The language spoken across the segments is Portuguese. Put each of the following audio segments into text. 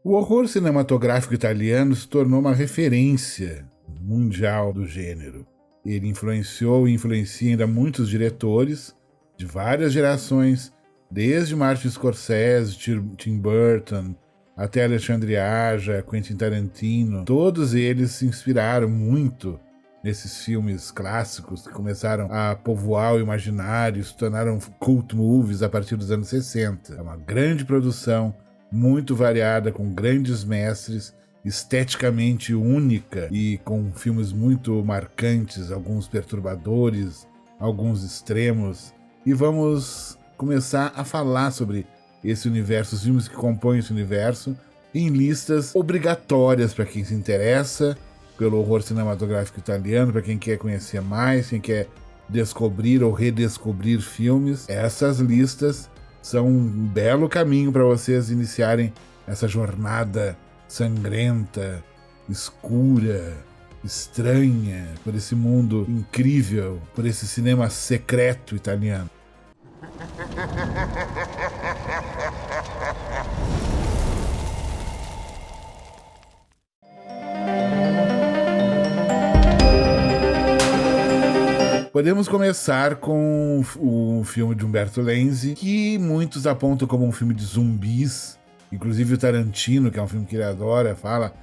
O horror cinematográfico italiano se tornou uma referência mundial do gênero. Ele influenciou e influencia ainda muitos diretores de várias gerações, desde Martin Scorsese, Tim Burton, até Alexandre Aja, Quentin Tarantino. Todos eles se inspiraram muito nesses filmes clássicos que começaram a povoar o imaginário, se tornaram cult movies a partir dos anos 60. É uma grande produção, muito variada, com grandes mestres, esteticamente única e com filmes muito marcantes, alguns perturbadores, alguns extremos. E vamos começar a falar sobre esse universo, os filmes que compõem esse universo, em listas obrigatórias para quem se interessa pelo horror cinematográfico italiano, para quem quer conhecer mais, quem quer descobrir ou redescobrir filmes. Essas listas são um belo caminho para vocês iniciarem essa jornada sangrenta, escura, estranha, por esse mundo incrível, por esse cinema secreto italiano. Podemos começar com o filme de Umberto Lenzi, que muitos apontam como um filme de zumbis. Inclusive o Tarantino, que é um filme que ele adora, fala: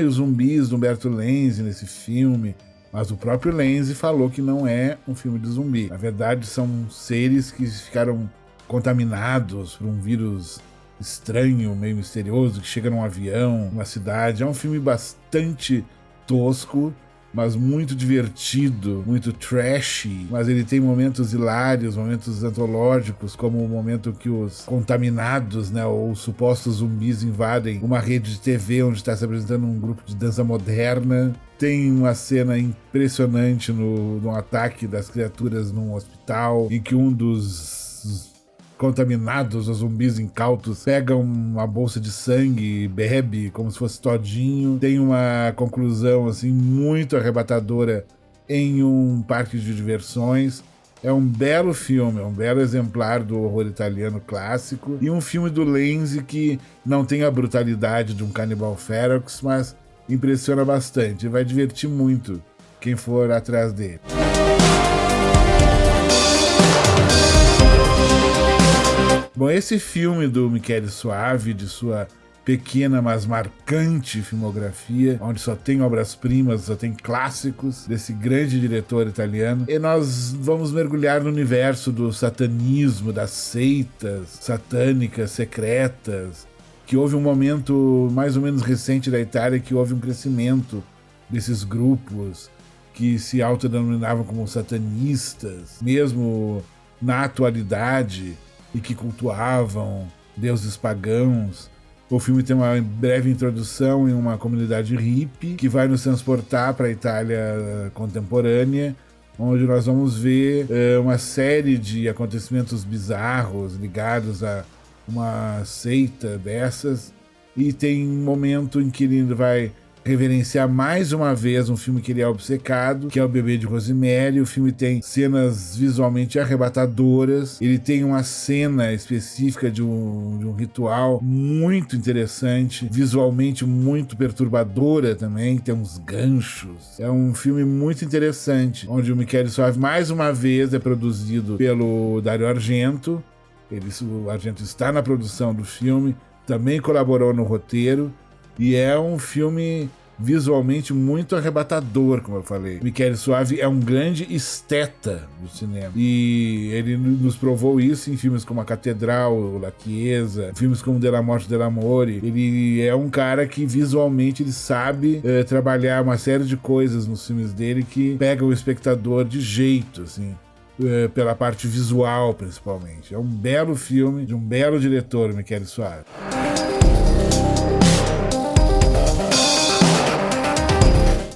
os zumbis do Umberto Lenzi nesse filme. Mas o próprio Lenzi falou que não é um filme de zumbi. Na verdade, são seres que ficaram contaminados por um vírus estranho, meio misterioso, que chega num avião, numa cidade. É um filme bastante tosco, mas muito divertido, muito trashy, mas ele tem momentos hilários, momentos antológicos, como o momento que os contaminados, ou os supostos zumbis invadem uma rede de TV onde está se apresentando um grupo de dança moderna. Tem uma cena impressionante no ataque das criaturas num hospital, em que um dos contaminados, os zumbis incautos, pega uma bolsa de sangue e bebe como se fosse todinho. Tem uma conclusão assim muito arrebatadora em um parque de diversões. É um belo filme, é um belo exemplar do horror italiano clássico, e um filme do Lenzi que não tem a brutalidade de um Cannibal Ferox, mas impressiona bastante e vai divertir muito quem for atrás dele. Bom, esse filme do Michele Soavi, de sua pequena, mas marcante filmografia, onde só tem obras-primas, só tem clássicos desse grande diretor italiano, e nós vamos mergulhar no universo do satanismo, das seitas satânicas, secretas, que houve um momento mais ou menos recente da Itália que houve um crescimento desses grupos que se autodenominavam como satanistas, mesmo na atualidade, e que cultuavam deuses pagãos. O filme tem uma breve introdução em uma comunidade hippie que vai nos transportar para a Itália contemporânea, onde nós vamos ver uma série de acontecimentos bizarros ligados a uma seita dessas, e tem um momento em que ele vai reverenciar mais uma vez um filme que ele é obcecado, que é O Bebê de Rosemary. O filme tem cenas visualmente arrebatadoras, ele tem uma cena específica de um ritual muito interessante, visualmente muito perturbadora também, tem uns ganchos. É um filme muito interessante, onde o Michele Soavi mais uma vez é produzido pelo Dario Argento. O Argento está na produção do filme, também colaborou no roteiro, e é um filme visualmente muito arrebatador, como eu falei. Michele Soavi é um grande esteta do cinema, e ele nos provou isso em filmes como A Catedral, La Chiesa, filmes como Della Morte dell'Amore. Ele é um cara que visualmente ele sabe trabalhar uma série de coisas nos filmes dele que pega o espectador de jeito, assim, pela parte visual principalmente. É um belo filme de um belo diretor, Michele Soavi.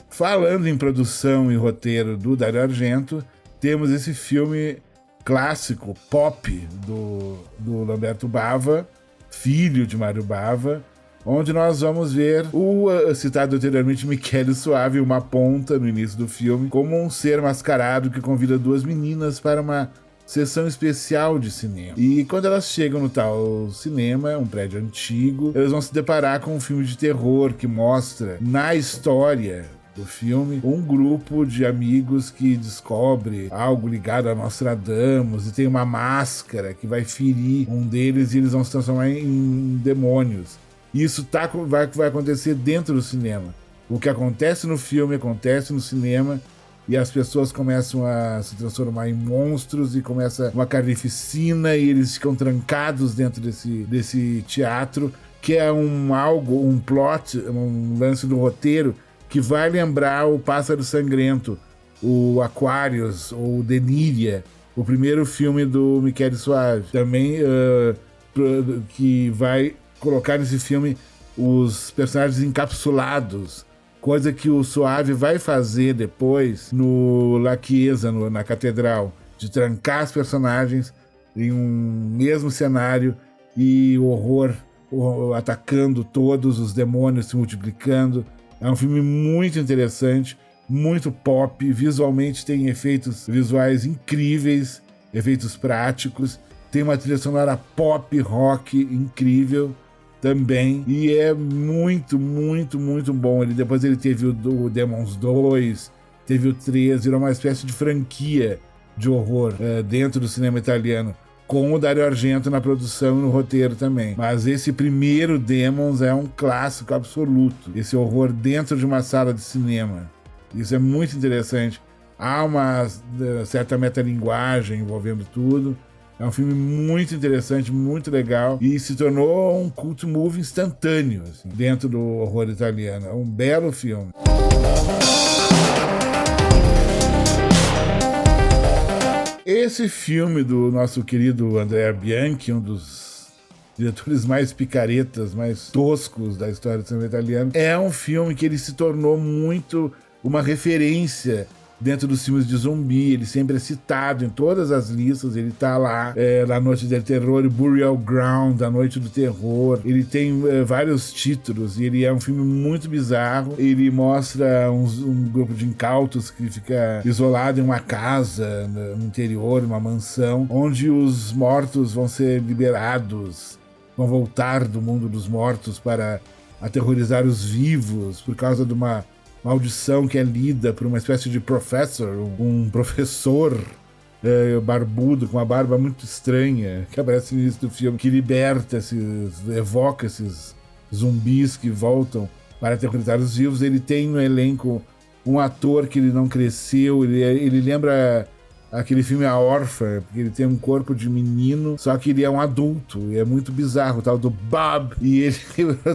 Falando em produção e roteiro do Dario Argento, temos esse filme clássico, pop, do Lamberto Bava, filho de Mário Bava, onde nós vamos ver o citado anteriormente Michele Soavi, uma ponta no início do filme, como um ser mascarado que convida duas meninas para uma sessão especial de cinema. E quando elas chegam no tal cinema, um prédio antigo, elas vão se deparar com um filme de terror que mostra na história do filme um grupo de amigos que descobre algo ligado a Nostradamus e tem uma máscara que vai ferir um deles e eles vão se transformar em demônios. E isso vai acontecer dentro do cinema. O que acontece no filme acontece no cinema e as pessoas começam a se transformar em monstros e começa uma carnificina e eles ficam trancados dentro desse teatro, que é um plot, um lance do roteiro que vai lembrar o Pássaro Sangrento, o Aquarius ou Delíria, o primeiro filme do Michele Soavi. Também que vai colocar nesse filme os personagens encapsulados, coisa que o Soavi vai fazer depois no La Chiesa, na Catedral, de trancar os personagens em um mesmo cenário e o horror atacando todos, os demônios se multiplicando. É um filme muito interessante, muito pop, visualmente tem efeitos visuais incríveis, efeitos práticos, tem uma trilha sonora pop, rock incrível também, e é muito, muito, muito bom. Depois ele teve o Demons 2, teve o 3, virou uma espécie de franquia de horror dentro do cinema italiano, com o Dario Argento na produção e no roteiro também. Mas esse primeiro Demons é um clássico absoluto, esse horror dentro de uma sala de cinema. Isso é muito interessante. Há uma certa metalinguagem envolvendo tudo. É um filme muito interessante, muito legal, e se tornou um cult movie instantâneo assim, dentro do horror italiano. É um belo filme. Esse filme do nosso querido Andrea Bianchi, um dos diretores mais picaretas, mais toscos da história do cinema italiano, é um filme que ele se tornou muito uma referência dentro dos filmes de zumbi. Ele sempre é citado em todas as listas, ele tá lá, La Noite del Terror, Burial Ground, A Noite do Terror. Ele tem vários títulos e ele é um filme muito bizarro. Ele mostra um grupo de incautos que fica isolado em uma casa no interior, uma mansão, onde os mortos vão ser liberados, vão voltar do mundo dos mortos para aterrorizar os vivos por causa de uma maldição que é lida por uma espécie de um professor barbudo, com uma barba muito estranha, que aparece no início do filme, que evoca esses zumbis que voltam para aterrorizar os vivos. Ele tem no elenco um ator que ele não cresceu, ele lembra aquele filme A Órfã, porque ele tem um corpo de menino, só que ele é um adulto, e é muito bizarro, o tal do Bob, e ele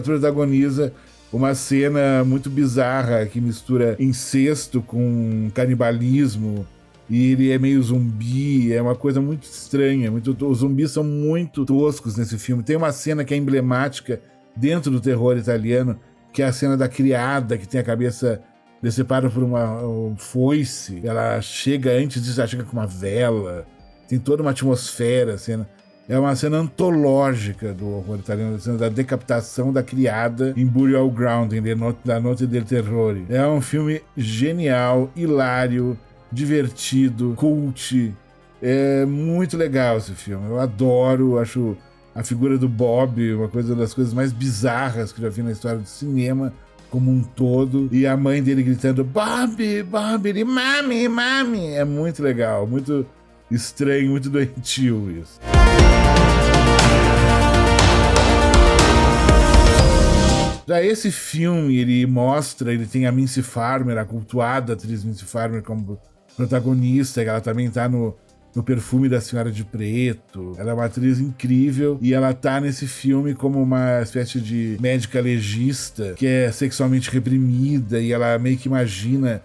protagoniza uma cena muito bizarra que mistura incesto com canibalismo, e ele é meio zumbi, é uma coisa muito estranha. Os zumbis são muito toscos nesse filme. Tem uma cena que é emblemática dentro do terror italiano, que é a cena da criada, que tem a cabeça decepada por uma foice. Ela chega, antes disso, ela chega com uma vela. Tem toda uma atmosfera, a cena. É uma cena antológica do horror italiano, a cena da decapitação da criada em Burial Ground, em La Notte del Terror. É um filme genial, hilário, divertido, cult. É muito legal esse filme. Eu adoro, acho a figura do Bob uma das coisas mais bizarras que eu já vi na história do cinema como um todo. E a mãe dele gritando Bob, Bob, ele mami, mami. É muito legal, muito estranho, muito doentio isso. Já esse filme, ele tem a Mincy Farmer, a cultuada atriz Mincy Farmer como protagonista, que ela também tá no Perfume da Senhora de Preto. Ela é uma atriz incrível e ela tá nesse filme como uma espécie de médica legista que é sexualmente reprimida, e ela meio que imagina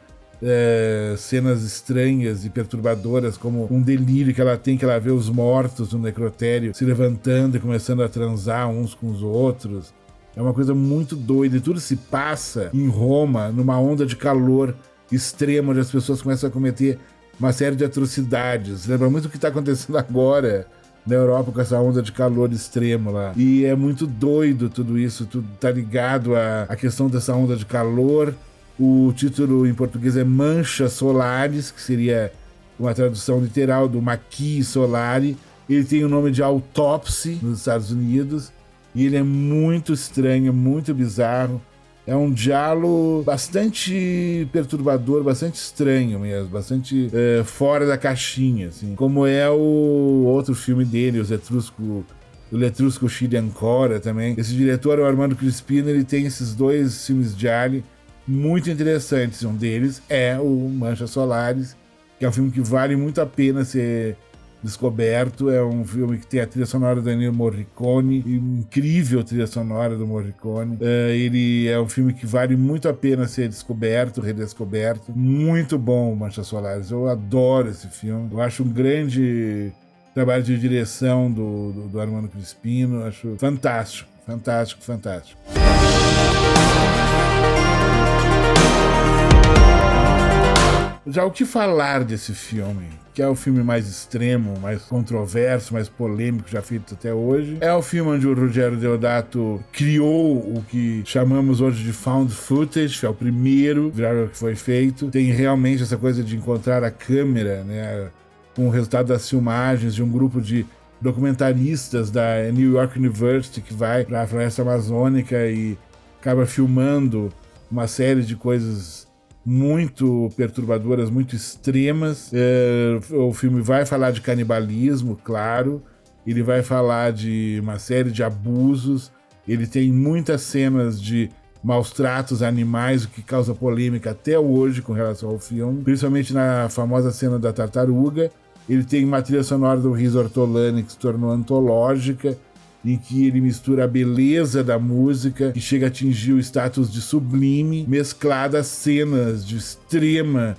cenas estranhas e perturbadoras, como um delírio que ela tem, que ela vê os mortos no necrotério se levantando e começando a transar uns com os outros. É uma coisa muito doida, e tudo se passa em Roma, numa onda de calor extremo, onde as pessoas começam a cometer uma série de atrocidades. Lembra muito o que está acontecendo agora na Europa com essa onda de calor extremo lá. E é muito doido tudo isso, tudo tá ligado à questão dessa onda de calor. O título em português é Manchas Solares, que seria uma tradução literal do Maquis Solari. Ele tem o nome de Autopsy nos Estados Unidos e ele é muito estranho, muito bizarro. É um diálogo bastante perturbador, bastante estranho mesmo, bastante fora da caixinha, assim. Como é o outro filme dele, o L'Etrusco Usciti Ancora também. Esse diretor, o Armando Crispino, ele tem esses dois filmes de Ali muito interessantes. Um deles é o Manchas Solares, que é um filme que vale muito a pena ser descoberto. É um filme que tem a trilha sonora do Ennio Morricone, incrível trilha sonora do Morricone. Ele é um filme que vale muito a pena ser descoberto, redescoberto. Muito bom, Manchas Solares. Eu adoro esse filme. Eu acho um grande trabalho de direção do Armando Crispino. Acho fantástico, fantástico, fantástico. Já o que falar desse filme, que é o filme mais extremo, mais controverso, mais polêmico já feito até hoje. É o filme onde o Ruggero Deodato criou o que chamamos hoje de found footage, que é o primeiro que foi feito. Tem realmente essa coisa de encontrar a câmera, né, com o resultado das filmagens de um grupo de documentaristas da New York University que vai para a Floresta Amazônica e acaba filmando uma série de coisas muito perturbadoras, muito extremas. O filme vai falar de canibalismo, claro. Ele vai falar de uma série de abusos. Ele tem muitas cenas de maus tratos a animais, o que causa polêmica até hoje com relação ao filme, principalmente na famosa cena da tartaruga. Ele tem uma trilha sonora do Riso Ortolani que se tornou antológica, em que ele mistura a beleza da música, que chega a atingir o status de sublime, mesclada a cenas de extrema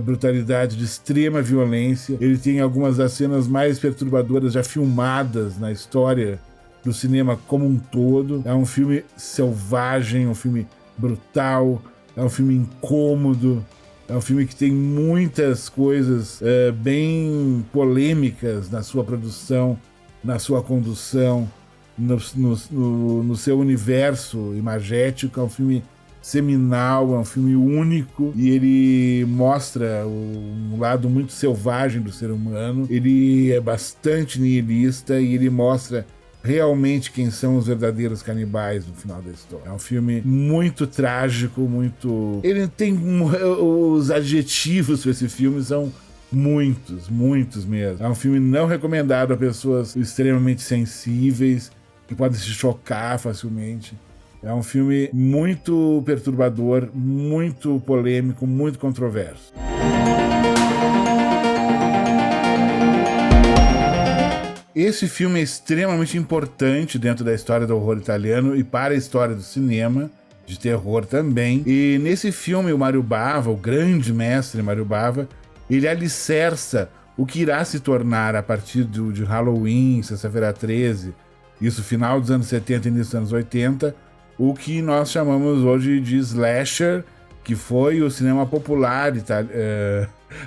brutalidade, de extrema violência. Ele tem algumas das cenas mais perturbadoras já filmadas na história do cinema como um todo. É um filme selvagem, um filme brutal, é um filme incômodo, é um filme que tem muitas coisas bem polêmicas na sua produção, na sua condução, no seu universo imagético. É um filme seminal, é um filme único e ele mostra um lado muito selvagem do ser humano. Ele é bastante nihilista e ele mostra realmente quem são os verdadeiros canibais no final da história. É um filme muito trágico, muito... Ele tem... Os adjetivos para esse filme são muitos, muitos mesmo. É um filme não recomendado a pessoas extremamente sensíveis, que podem se chocar facilmente. É um filme muito perturbador, muito polêmico, muito controverso. Esse filme é extremamente importante dentro da história do horror italiano e para a história do cinema, de terror também. E nesse filme, o Mario Bava, o grande mestre Mario Bava, ele alicerça o que irá se tornar a partir de Halloween, Sexta-feira 13, isso final dos anos 70 e início dos anos 80, o que nós chamamos hoje de slasher, que foi o cinema popular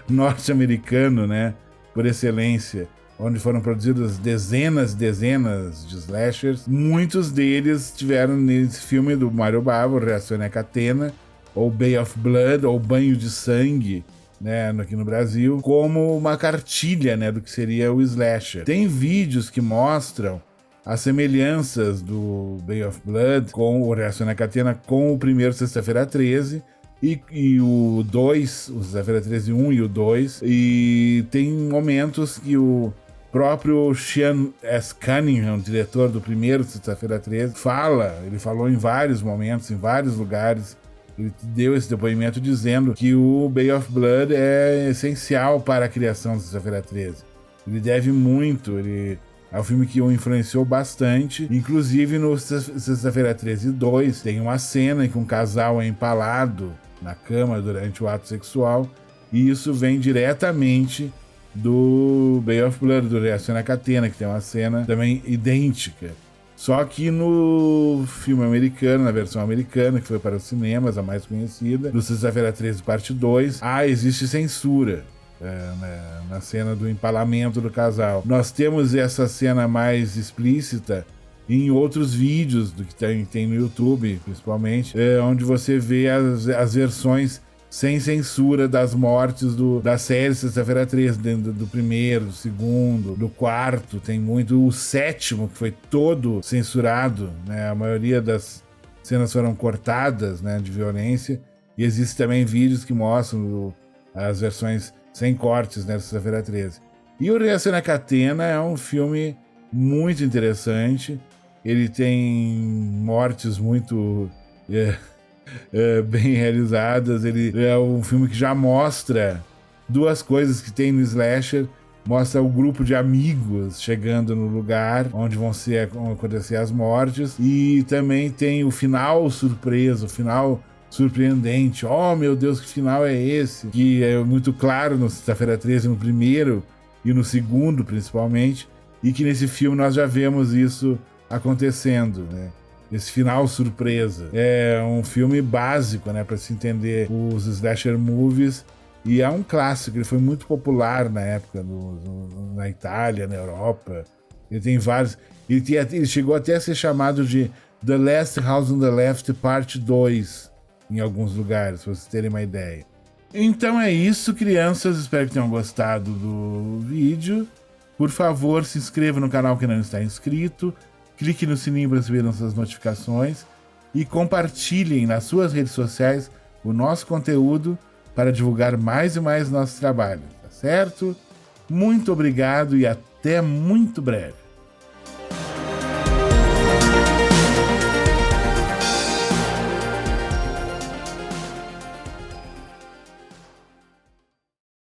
norte-americano, né, por excelência, onde foram produzidas dezenas e dezenas de slashers. Muitos deles tiveram nesse filme do Mario Bava, Reazione a Catena, ou Bay of Blood, ou Banho de Sangue, né, aqui no Brasil, como uma cartilha, né, do que seria o slasher. Tem vídeos que mostram as semelhanças do Bay of Blood com o Reazione a Catena com o primeiro Sexta-feira 13 e o 2, o Sexta-feira 13 1 e o 2, e tem momentos que o próprio Sean S. Cunningham, diretor do primeiro Sexta-feira 13, ele falou em vários momentos, em vários lugares, ele deu esse depoimento dizendo que o Bay of Blood é essencial para a criação do Sexta-feira 13. Ele deve muito, é um filme que o influenciou bastante. Inclusive no Sexta-feira 13 2 tem uma cena em que um casal é empalado na cama durante o ato sexual, e isso vem diretamente do Bay of Blood, do Reazione a Catena, que tem uma cena também idêntica. Só que no filme americano, na versão americana, que foi para os cinemas, a mais conhecida, do Sexta-feira 13 parte 2, existe censura na cena do empalamento do casal. Nós temos essa cena mais explícita em outros vídeos do que tem no YouTube, principalmente, onde você vê as versões sem censura das mortes da série Sexta-feira 13, dentro do primeiro, do segundo, do quarto, tem muito. O sétimo, que foi todo censurado, né? A maioria das cenas foram cortadas, né, de violência, e existem também vídeos que mostram as versões sem cortes, né, Sexta-feira 13. E o Reação na Catena é um filme muito interessante, ele tem mortes muito bem realizadas, ele é um filme que já mostra duas coisas que tem no slasher. Mostra o grupo de amigos chegando no lugar onde vão acontecer as mortes. E também tem o final surpresa, o final surpreendente. Oh, meu Deus, que final é esse? Que é muito claro no Sexta-feira 13, no primeiro e no segundo, principalmente. E que nesse filme nós já vemos isso acontecendo, né? Esse final surpresa. É um filme básico, né, para se entender os slasher movies. E é um clássico, ele foi muito popular na época, na Itália, na Europa. Ele tem vários. Ele chegou até a ser chamado de The Last House on the Left Parte 2 em alguns lugares, para vocês terem uma ideia. Então é isso, crianças. Espero que tenham gostado do vídeo. Por favor, se inscreva no canal que não está inscrito. Clique no sininho para receber nossas notificações. E compartilhem nas suas redes sociais o nosso conteúdo para divulgar mais e mais nosso trabalho, tá certo? Muito obrigado e até muito breve.